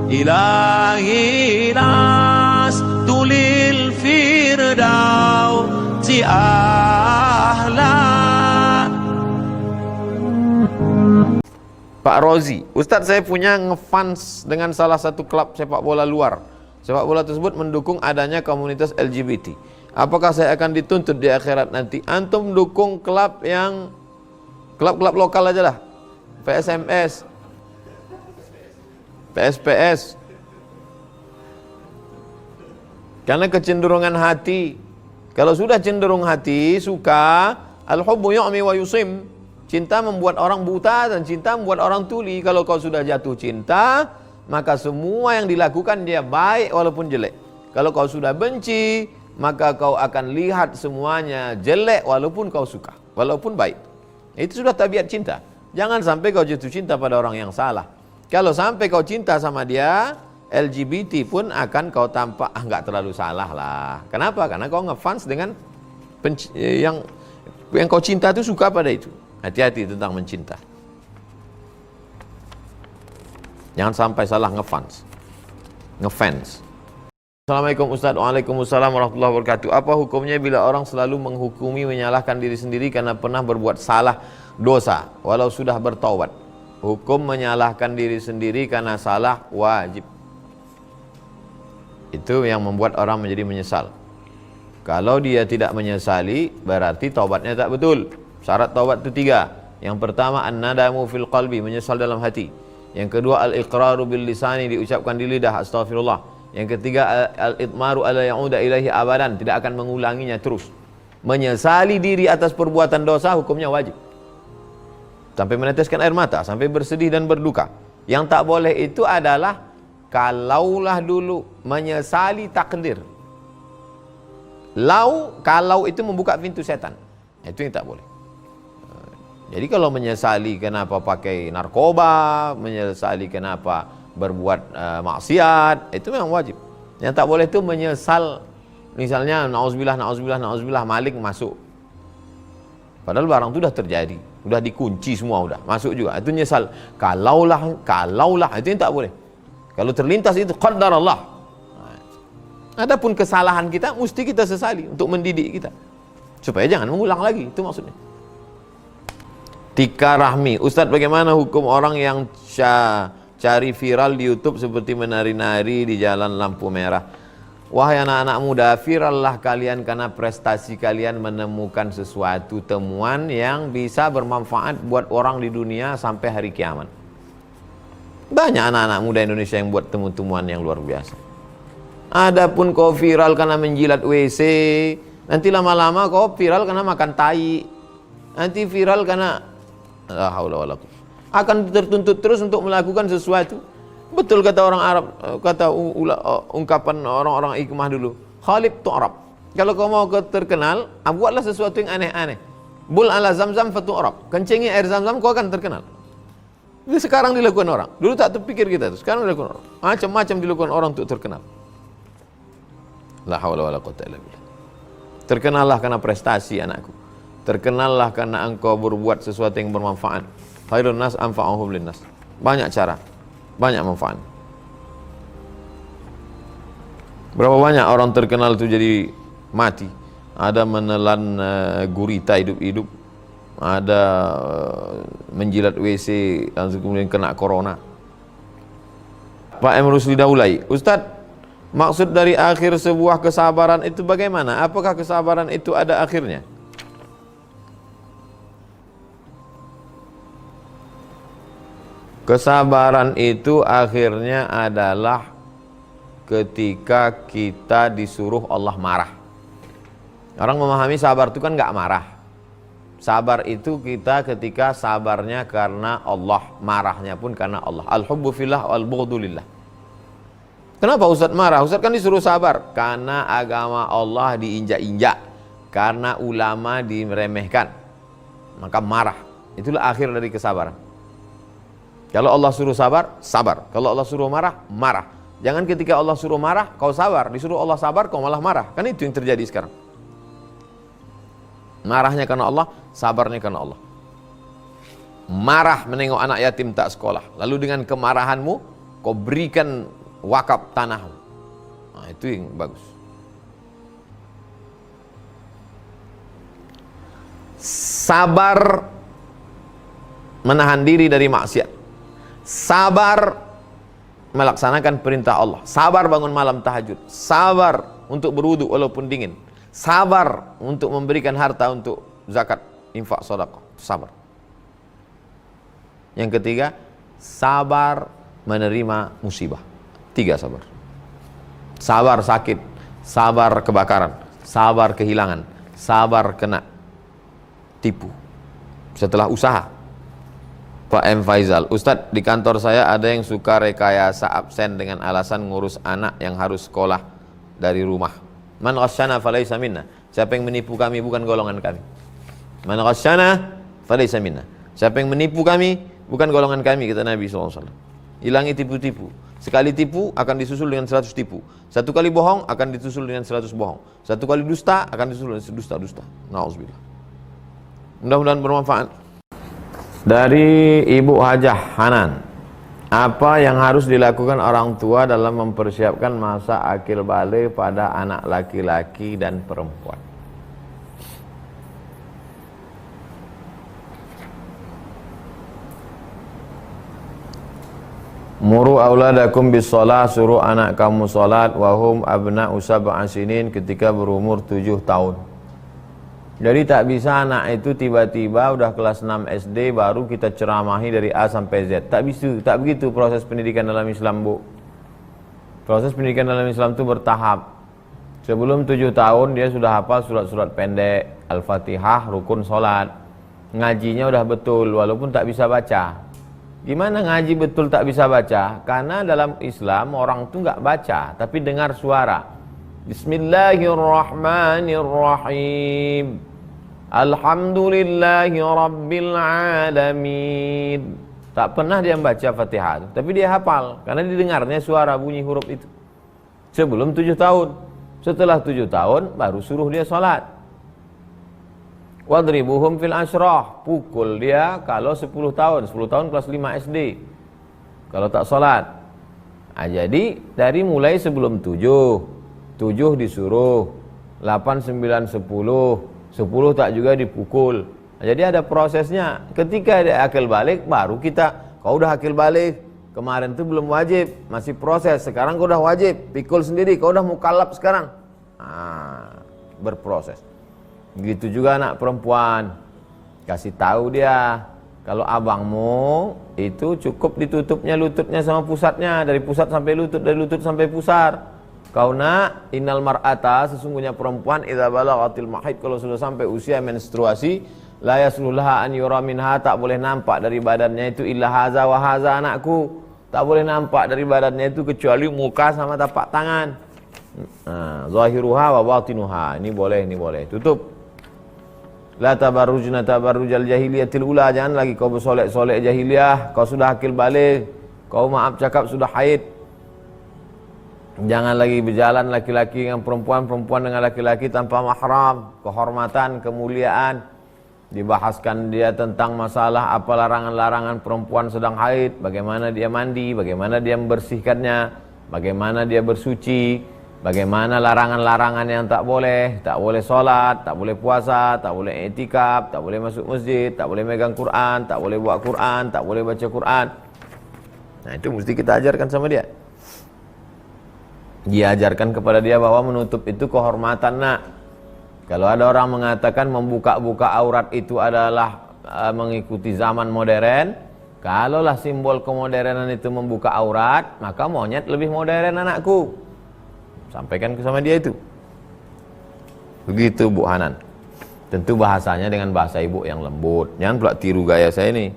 إلهي لست للفردوس أهلا. Pak Rozi, Ustadz, saya punya ngefans dengan salah satu klub sepak bola luar. Sepak bola tersebut mendukung adanya komunitas LGBT. Apakah saya akan dituntut di akhirat nanti? Antum dukung klub yang klub-klub lokal aja lah, PSMS, PSPS. Karena kecenderungan hati. Kalau sudah cenderung hati, suka, al-hubbu yu'mi wa yusim. Cinta membuat orang buta dan cinta membuat orang tuli. Kalau kau sudah jatuh cinta, maka semua yang dilakukan dia baik walaupun jelek. Kalau kau sudah benci, maka kau akan lihat semuanya jelek walaupun kau suka, walaupun baik. Itu sudah tabiat cinta. Jangan sampai kau jatuh cinta pada orang yang salah. Kalau sampai kau cinta sama dia, LGBT pun akan kau tampak nggak terlalu salah lah. Kenapa? Karena kau ngefans dengan yang kau cinta itu suka pada itu. Hati-hati tentang mencinta. Jangan sampai salah ngefans. Assalamualaikum Ustaz. Waalaikumsalam warahmatullahi wabarakatuh. Apa hukumnya bila orang selalu menghukumi menyalahkan diri sendiri karena pernah berbuat salah dosa walau sudah bertaubat? Hukum menyalahkan diri sendiri karena salah wajib. Itu yang membuat orang menjadi menyesal. Kalau dia tidak menyesali, berarti taubatnya tak betul. Syarat taubat itu 3. Yang pertama, an-nadamu fil qalbi, menyesal dalam hati. Yang kedua, al-iqraru bil lisani, diucapkan di lidah, astaghfirullah. Yang ketiga, al-idmaru ala ya'uda ilaihi abadan, tidak akan mengulanginya terus. Menyesali diri atas perbuatan dosa, hukumnya wajib. Sampai meneteskan air mata, sampai bersedih dan berduka. Yang tak boleh itu adalah kalaulah dulu, menyesali takdir. Kalau itu membuka pintu setan, itu yang tak boleh. Jadi kalau menyesali kenapa pakai narkoba, menyesali kenapa berbuat maksiat, itu memang wajib. Yang tak boleh itu menyesal, misalnya na'udzubillah maling masuk. Padahal barang itu sudah terjadi, sudah dikunci semua, sudah masuk juga. Itu nyesal. Kalaulah, itu yang tak boleh. Kalau terlintas itu qadarullah. Adapun kesalahan kita mesti kita sesali untuk mendidik kita supaya jangan mengulang lagi, itu maksudnya. Tika Rahmi, Ustadz, bagaimana hukum orang yang cari viral di YouTube seperti menari-nari di jalan lampu merah? Wahai anak-anak muda, virallah kalian karena prestasi kalian menemukan sesuatu temuan yang bisa bermanfaat buat orang di dunia sampai hari kiamat. Banyak anak-anak muda Indonesia yang buat temuan yang luar biasa. Adapun kau viral karena menjilat WC, nanti lama-lama kau viral karena makan tai, nanti viral karena la haula wala quwwata, akan tertuntut terus untuk melakukan sesuatu. Betul kata orang Arab, kata ungkapan orang-orang hikmah dulu, khalib tu'rab. Kalau kau mau terkenal, buatlah sesuatu yang aneh-aneh. Bul ala zamzam fatu'rab, kencengi air zamzam kau akan terkenal. Ini sekarang dilakukan orang, dulu tak terpikir kita itu, sekarang dilakukan orang. Macam-macam dilakukan orang untuk terkenal. La haula wala quwwata illa billah. Terkenallah karena prestasi anakku. Terkenallah karena engkau berbuat sesuatu yang bermanfaat. Khairun nas anfa'uhum linnas. Banyak cara, banyak manfaat. Berapa banyak orang terkenal itu jadi mati. Ada menelan gurita hidup-hidup, ada menjilat WC langsung kemudian kena corona. Pak M. Rusli Daulay, Ustadz, maksud dari akhir sebuah kesabaran itu bagaimana? Apakah kesabaran itu ada akhirnya? Kesabaran itu akhirnya adalah ketika kita disuruh Allah marah. Orang memahami sabar itu kan nggak marah. Sabar itu kita ketika sabarnya karena Allah, marahnya pun karena Allah. Al-hubbu fillah wal-bughdu lillah. Kenapa Ustadz marah? Ustadz kan disuruh sabar karena agama Allah diinjak-injak, karena ulama diremehkan, maka marah. Itulah akhir dari kesabaran. Kalau Allah suruh sabar, sabar. Kalau Allah suruh marah, marah. Jangan ketika Allah suruh marah, kau sabar. Disuruh Allah sabar, kau malah marah. Kan itu yang terjadi sekarang. Marahnya karena Allah, sabarnya karena Allah. Marah menengok anak yatim tak sekolah, lalu dengan kemarahanmu kau berikan wakaf tanah. Nah, itu yang bagus. Sabar menahan diri dari maksiat. Sabar melaksanakan perintah Allah. Sabar bangun malam tahajud. Sabar untuk berwudu walaupun dingin. Sabar untuk memberikan harta untuk zakat, infak, sedekah. Sabar. Yang ketiga, sabar menerima musibah. 3 sabar. Sabar sakit, sabar kebakaran, sabar kehilangan, sabar kena tipu setelah usaha. Pak M. Faizal, Ustadz, di kantor saya ada yang suka rekayasa absen dengan alasan ngurus anak yang harus sekolah dari rumah. Man ghasyana falaysa minna. Siapa yang menipu kami bukan golongan kami. Man ghasyana falaysa minna. Siapa yang menipu kami bukan golongan kami, kata Nabi SAW. Hilangi tipu-tipu. Sekali tipu akan disusul dengan 100 tipu. Satu kali bohong akan disusul dengan 100 bohong. Satu kali dusta akan disusul dengan dusta-dusta. Na'udzubillah. Mudah-mudahan bermanfaat. Dari Ibu Hajah Hanan, apa yang harus dilakukan orang tua dalam mempersiapkan masa akil balik pada anak laki-laki dan perempuan? Muru auladakum bis shalah, suruh anak kamu salat wahum abna'u sab'a sinin, ketika berumur 7 tahun. Jadi tak bisa anak itu tiba-tiba udah kelas 6 SD baru kita ceramahi dari A sampai Z. Tak bisa, tak begitu proses pendidikan dalam Islam, Bu. Proses pendidikan dalam Islam itu bertahap. Sebelum 7 tahun dia sudah hafal surat-surat pendek, Al-Fatihah, rukun salat. Ngajinya udah betul walaupun tak bisa baca. Gimana ngaji betul tak bisa baca? Karena dalam Islam orang itu nggak baca, tapi dengar suara. Bismillahirrahmanirrahim. Alhamdulillahi rabbil alamin. Tak pernah dia membaca Fatihah, tapi dia hafal karena didengarnya suara bunyi huruf itu. Sebelum 7 tahun. Setelah 7 tahun baru suruh dia salat. Wadribuhum fil ashrah, pukul dia kalau 10 tahun. 10 tahun kelas 5 SD. Kalau tak salat. Nah, jadi dari mulai sebelum 7 disuruh, 8, 9, 10 tak juga dipukul. Nah, jadi ada prosesnya. Ketika ada akil balik, baru kita, kau udah akil balik, kemarin itu belum wajib, masih proses, sekarang kau udah wajib, pikul sendiri, kau udah mukallaf sekarang. Nah, berproses. Begitu juga anak perempuan, kasih tahu dia, kalau abangmu itu cukup ditutupnya lututnya sama pusatnya, dari pusat sampai lutut, dari lutut sampai pusar. Kau nak, innal mar'ata, sesungguhnya perempuan, idza balaghatil mahid, kalau sudah sampai usia menstruasi, la yasluha an yura minha, tak boleh nampak dari badannya itu illa haza wa haza, anakku, tak boleh nampak dari badannya itu kecuali muka sama tapak tangan. Nah, zahiruha wa batinuha, ini boleh, tutup. La tabarrujna tabarrujal jahiliyatil ula, jangan lagi kau bersolek-solek jahiliyah, kau sudah akil balik, kau maaf cakap sudah haid. Jangan lagi berjalan laki-laki dengan perempuan, perempuan dengan laki-laki tanpa mahram. Kehormatan, kemuliaan. Dibahaskan dia tentang masalah apa larangan-larangan perempuan sedang haid, bagaimana dia mandi, bagaimana dia membersihkannya, bagaimana dia bersuci, bagaimana larangan-larangan yang tak boleh sholat, tak boleh puasa, tak boleh i'tikaf, tak boleh masuk masjid, tak boleh megang Quran, tak boleh buat Quran, tak boleh baca Quran. Nah, itu mesti kita ajarkan sama dia. Diajarkan kepada dia bahwa menutup itu kehormatan, nak. Kalau ada orang mengatakan membuka-buka aurat itu adalah mengikuti zaman modern, kalaulah simbol kemodernan itu membuka aurat, maka monyet lebih modern, anakku. Sampaikan sama dia itu. Begitu Bu Hanan. Tentu bahasanya dengan bahasa ibu yang lembut. Jangan pula tiru gaya saya ini.